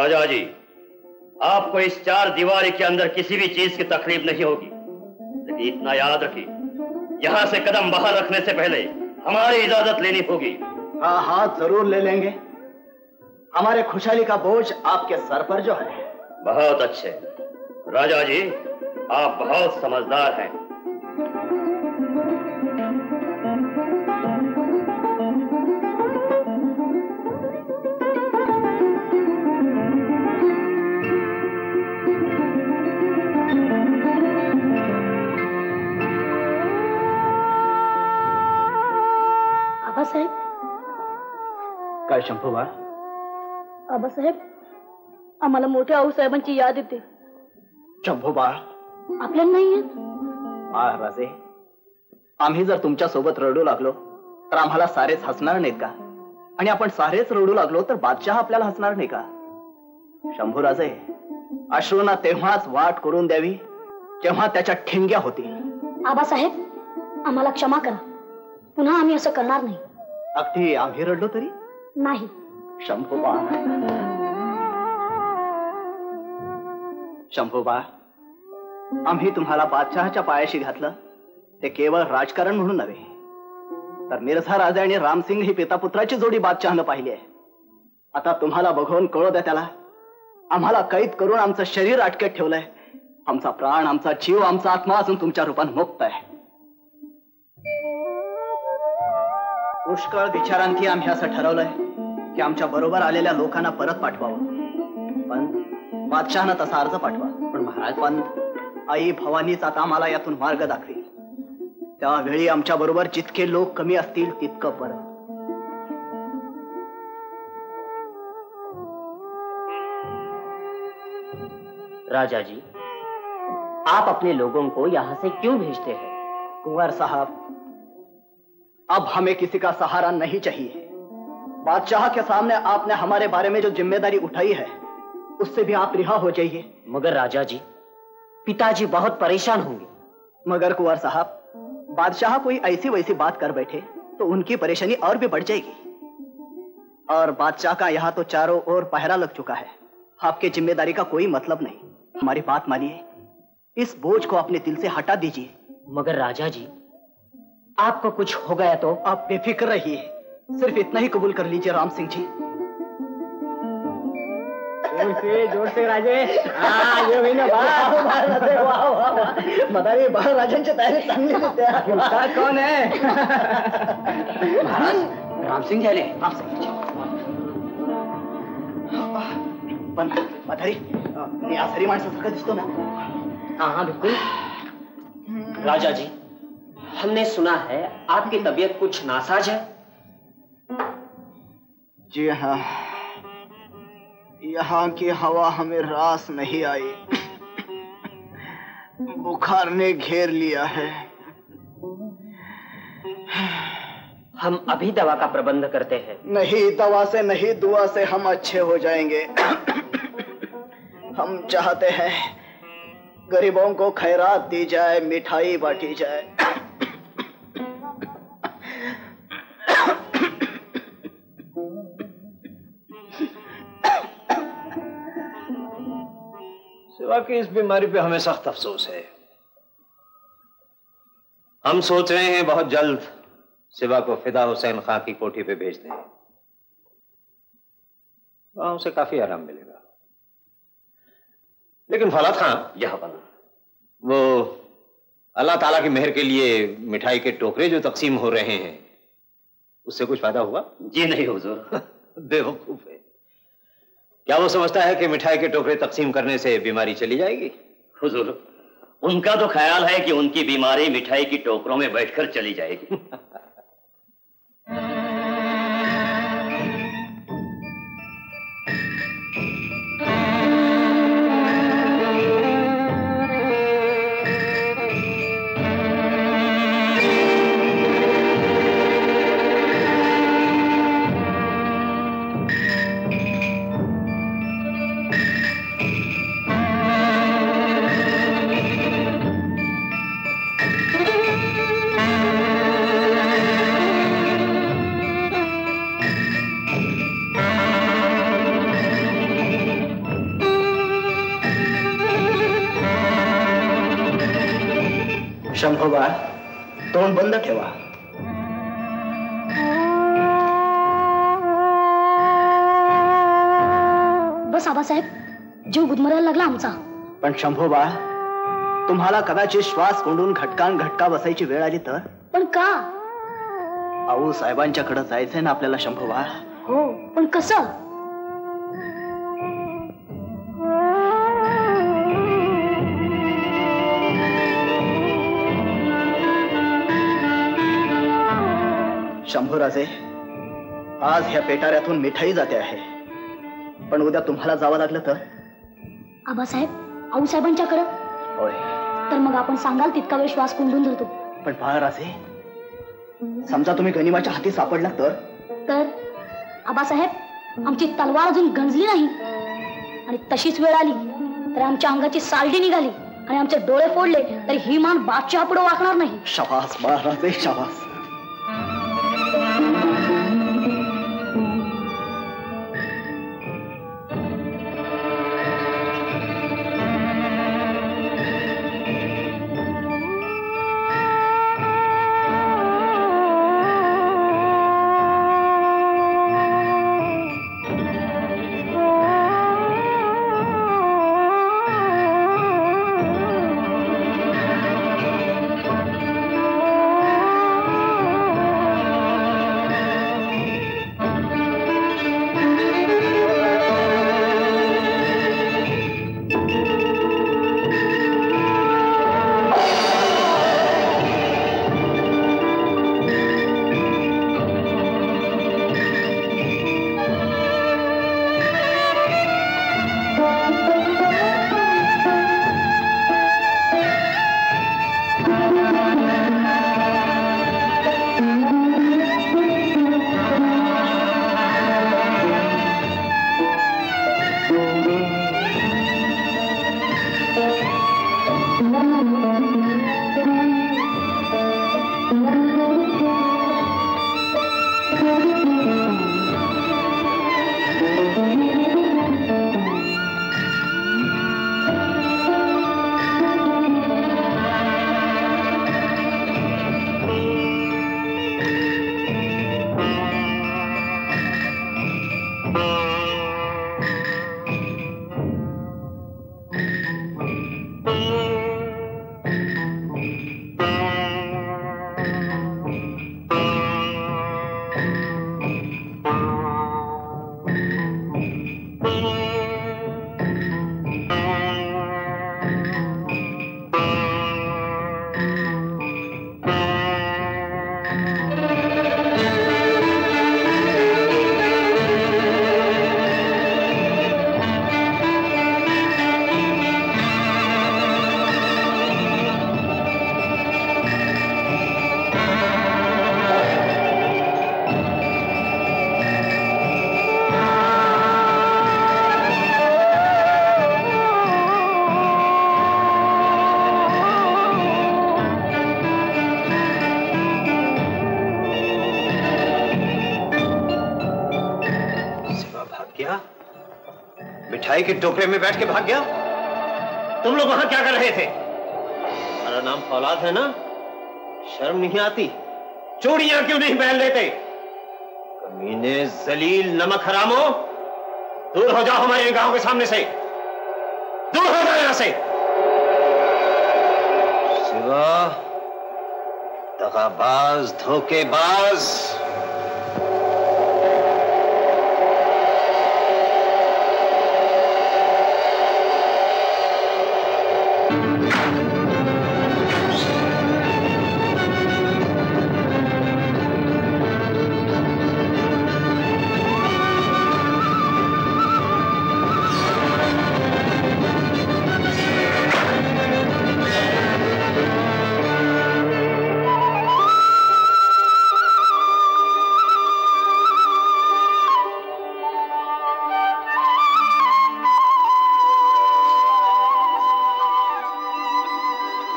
राजा जी, आपको इस 4 दीवारी के अंदर किसी भी चीज की तकलीफ नहीं होगी, लेकिन इतना याद रखिए, यहाँ से कदम बाहर रखने से पहले हमारी इजाजत लेनी होगी। हाँ हाँ, जरूर ले लेंगे। हमारे खुशहाली का बोझ आपके सर पर जो है। बहुत अच्छे राजा जी, आप बहुत समझदार हैं। आबासाहेब, काय शंभूबा? आबासाहेब, आम्हाला मोठ्या आऊसाहेबांची याद येते. शंभूबा, आपल्याला नाही येत? राजे, आम्ही जर तुमच्या सोबत रडू लागलो तर आम्हाला सारेच हसणार नाहीत का? आणि आपण सारेच रडू लागलो तर बादशाह आपल्याला हसणार नाही का? शंभूराजे, अश्रूंना तेव्हाच वाट करून द्यावी जेव्हा त्याच्या ठिणग्या होतील. आबासाहेब, आम्हाला क्षमा करा. पुन्हा आम्ही असं करणार नाही. अगदी आम्ही रडलो तरी नाही. शंभूबा, शंभूबा, आम्ही तुम्हाला बादशहाच्या पायाशी घातलं ते केवळ राजकारण म्हणून नव्हे, तर मिर्झा राजे आणि रामसिंग ही पितापुत्राची जोडी बादशहानं पाहिली आहे. आता तुम्हाला बघून कळू द्या त्याला, आम्हाला कैद करून आमचं शरीर अटकेत ठेवलंय. आमचा प्राण, आमचा जीव, आमचा आत्मा अजून तुमच्या रूपात मुक्त आहे. पुष्कळ विचारांती आम्ही असं ठरवलंय की आमच्या बरोबर आलेल्या लोकांना परत पाठवावं. पण बादशहानं तसा अर्ज पाठवा. पण महाराज, पण आई भवानीच आता आम्हाला यातून मार्ग दाखवेल. त्यावेळी आमच्या बरोबर जितके लोक कमी असतील तितकं बरं. राजा जी, आप अपने लोगों को यहाँ से क्यों भेजते हैं? कुंवर साहब, अब हमें किसी का सहारा नहीं चाहिए. बादशाह के सामने आपने हमारे बारे में जो जिम्मेदारी उठाई है उससे भी आप रिहा हो जाइए. मगर राजा जी, पिताजी बहुत परेशान होंगे. मगर कुंवर साहब, बादशाह कोई ऐसी वैसी बात कर बैठे तो उनकी परेशानी और भी बढ़ जाएगी. और बादशाह का यहाँ तो चारों ओर पहरा लग चुका है. आपके जिम्मेदारी का कोई मतलब नहीं. हमारी बात मानिए, इस बोझ को अपने दिल से हटा दीजिए. मगर राजा जी, आपको कुछ हो गया तो? आप बेफिक्र रहिए, सिर्फ इतना ही कबूल कर लीजिए राम सिंह जी. जोर से राजे. ये होई ना. मदारी बाहर राजांची तयारी चांगली दिसते. कोण आहे? राम सिंह झाले. राम सिंह. पण मदारी, मी आसरी माणसासारखा दिसतो ना? हाँ हाँ बिल्कुल. राजा जी, हमने सुना है आपकी तबीयत कुछ नासाज है. जी हाँ, यहाँ की हवा हमें रास नहीं आई. बुखार ने घेर लिया है. हम अभी दवा का प्रबंध करते हैं. नहीं, दवा से नहीं, दुआ से हम अच्छे हो जाएंगे. हम चाहते हैं गरीबों को खैरात दी जाए, मिठाई बांटी जाए. सिवा की इस बीमारी पे हमें सख्त अफसोस है. हम सोच रहे हैं बहुत जल्द सिवा को फिदा हुसैन खां की कोठी पे भेज दें. वहां उसे काफी आराम मिलेगा. लेकिन फलात खां, यह बना वो अल्लाह ताला की मेहर के लिए मिठाई के टोकरे जो तकसीम हो रहे हैं, उससे कुछ फायदा हुआ? जी नहीं हुजूर. बेवकूफ है. क्या वो समझता है कि मिठाई के टोकरे तकसीम करने से बीमारी चली जाएगी? हुजूर, उनका तो ख्याल है कि उनकी बीमारी मिठाई की टोकरों में बैठकर चली जाएगी. शंभोबा, तोंड बंद ठेवा. बस आबासाहेब, जीव गुदमरायला लागला आमचा. पण शंभोबा, तुम्हाला कदाचित श्वास कोंडून घटका बसायची वेळ आली तर? पण का? आऊ साहेबांच्याकडे जायचंय ना आपल्याला शंभोबा. हो, पण कसं? शंभूराजे, आज ह्या पेटाऱ्यातून मिठाई जाते आहे, पण उद्या तुम्हाला जावं लागलं तर? आबासाहेब, आऊसाहेबांच्याकडं? होय. तर मग आपण सांगाल तितका वेळ श्वास कोंडून धरतो. पण बाळराजे, समजा तुम्ही गनिमाच्या हाती सापडला तर? आबासाहेब, आमची तलवार अजून गंजली नाही आणि तशीच वेळ आली तर आमच्या अंगाची सालडी निघाली आणि आमचे डोळे फोडले तरी ही मान बादशहा पुढे वाकणार नाही. शाबास बाळराजे, शाबास. मिठाई के टोकरे में बैठ के भाग गया? तुम लोग वहां क्या कर रहे थे? हमारा नाम फौलाद है ना? शर्म नहीं आती? चूड़ियां क्यों नहीं पहन लेते? कमीने, जलील, नमक हरामो, दूर हो जाओ हमारे गांव के सामने से, दूर हो जाओ यहां से। शिवा, दगाबाज, धोखेबाज।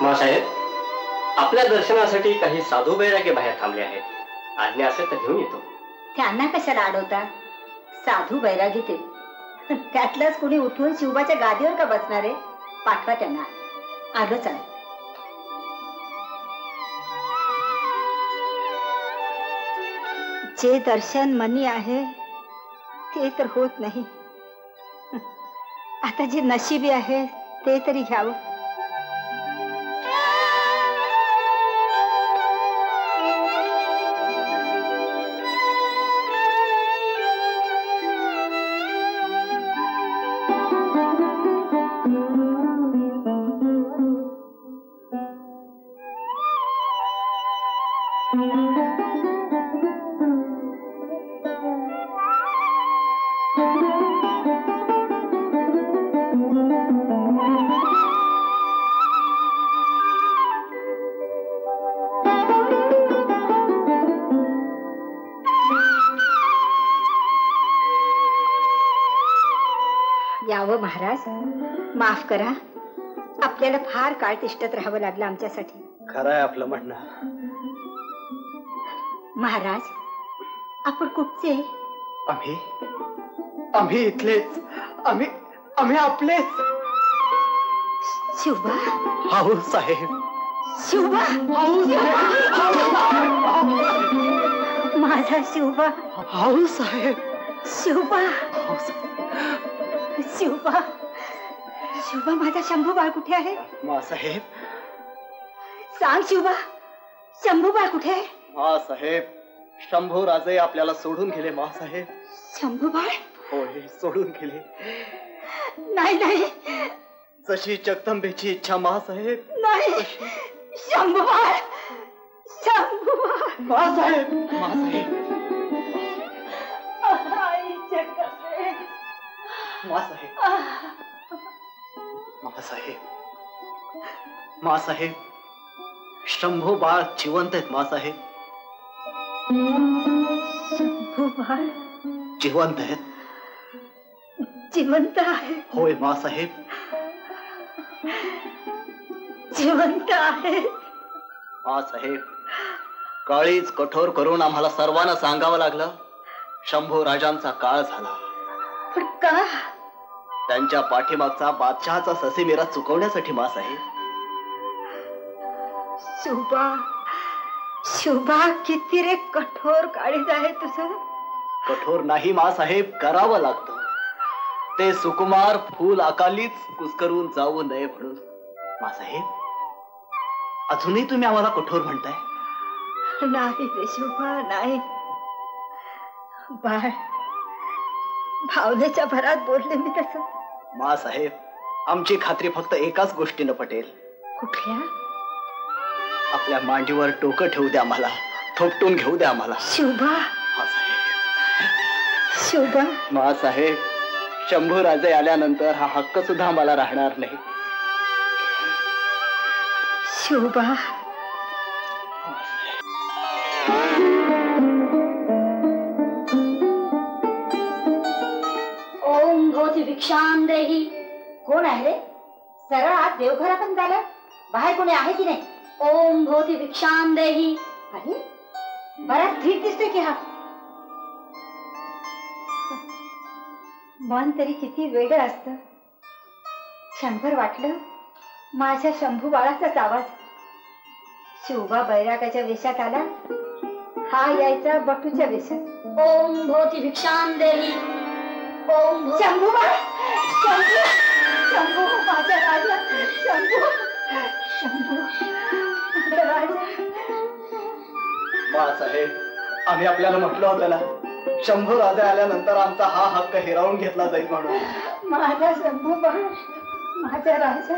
मासाहेब, आपल्या दर्शनासाठी काही साधू बैरागे बाहेर थांबले आहेत. आज्ञा असेल तर घेऊन येतो. त्यांना कशाला अडवता? साधू बैरागी ते, त्यातलाच कोणी उठून शिवबाच्या गादीवर का बसणारे? पाठवा त्यांना. आलोच आहे. जे दर्शन मनी आहे ते तर होत नाही. आता जे नशिबी आहे ते तरी घ्यावं. यावं महाराज, माफ करा. आपल्याला फार काळ तिष्ठत राहावं लागलं आमच्यासाठी. खरं आहे आपलं म्हणणं. महाराज, आपण कुठचे? आम्ही इथलेच. आम्ही आपलेच. शिवबा. हाऊ साहेब. शिवबा. माझा शिवबा. हाऊ साहेब. शिवबा. शिवबा. शिवबा, माझा शंभू बाळ कुठे आहे? मासाहेब. सांग शिवबा, शंभू बाळ कुठे आहे? मासाहेब, शंभू राजे आपल्याला सोडून गेले. मासाहेब. शंभू बाळ? होय, सोडून गेले. नाही नाही, जशी जगदंबेची इच्छा. मासाहेब नाही. शंभू बाळ. शंभू बाळ. मासाहेब. मासाहेब. मासाहेब. मासाहेब. मासाहेब, शंभू बाळ जिवंत आहेत. मासाहेब. शंभू बाळ जिवंत आहेत. जिवंत आहे? होय मासाहेब, जिवंत आहे. मासाहेब, काळीच कठोर करून आम्हाला सर्वांना सांगावं लागलं. शंभू राजांचा काळ झाला. पण का? त्यांच्या पाठीमागचा बादशहाचा ससेमिरा चुकवण्यासाठी. मासाहेब. शुभा, शुभा, किती रे कठोर काळीज आहे तुझं. कठोर नाही मासाहेब, करावं लागतं. ते सुकुमार फूल अकालीच कुस्करून जाऊ नये म्हणून. मासाहेब, अजूनही तुम्ही आम्हाला कठोर म्हणताय? नाही रे शुभा, नाही. बाळ, भावनेच्या भरात बोलले मी तसं. मासाहेब, आमची खात्री फक्त एकाच गोष्टीनं पटेल. कुठल्या? आपल्या मांडीवर डोकं ठेवू द्या आम्हाला, थोपटून घेऊ द्या आम्हाला. शुभा. शुभा. मासाहेब, शंभू राजे आल्यानंतर हा हक्क सुद्धा मला राहणार नाही. शुभा. ओम भोती भिक्षाम देही. कोण आहे रे? सरळ आत देवघरातून झालं. बाहेर कोणी आहे की नाही? ओम भोती भिक्षाम देही. अरे, बराच धीर दिसतोय की हा. मन तरी किती वेगळं असतं. क्षणभर वाटलं माझ्या शंभू बाळाचाच आवाज. शिवबा बैरागाच्या वेशात आला, हा यायचा बटूच्या वेशात. ओम भोती भिक्षाम देही. ओम शंभू बाळ. शंभू, शंभू, माझा राजा. शंभू, शंभू, माझा राजा. मासाहेब, आम्ही आपल्याला म्हटलं होतं ना, शंभू राजे आल्यानंतर आमचा हा हक्क हिरावून घेतला जाईल म्हणून. माझा शंभू बाळ, माझा राजा.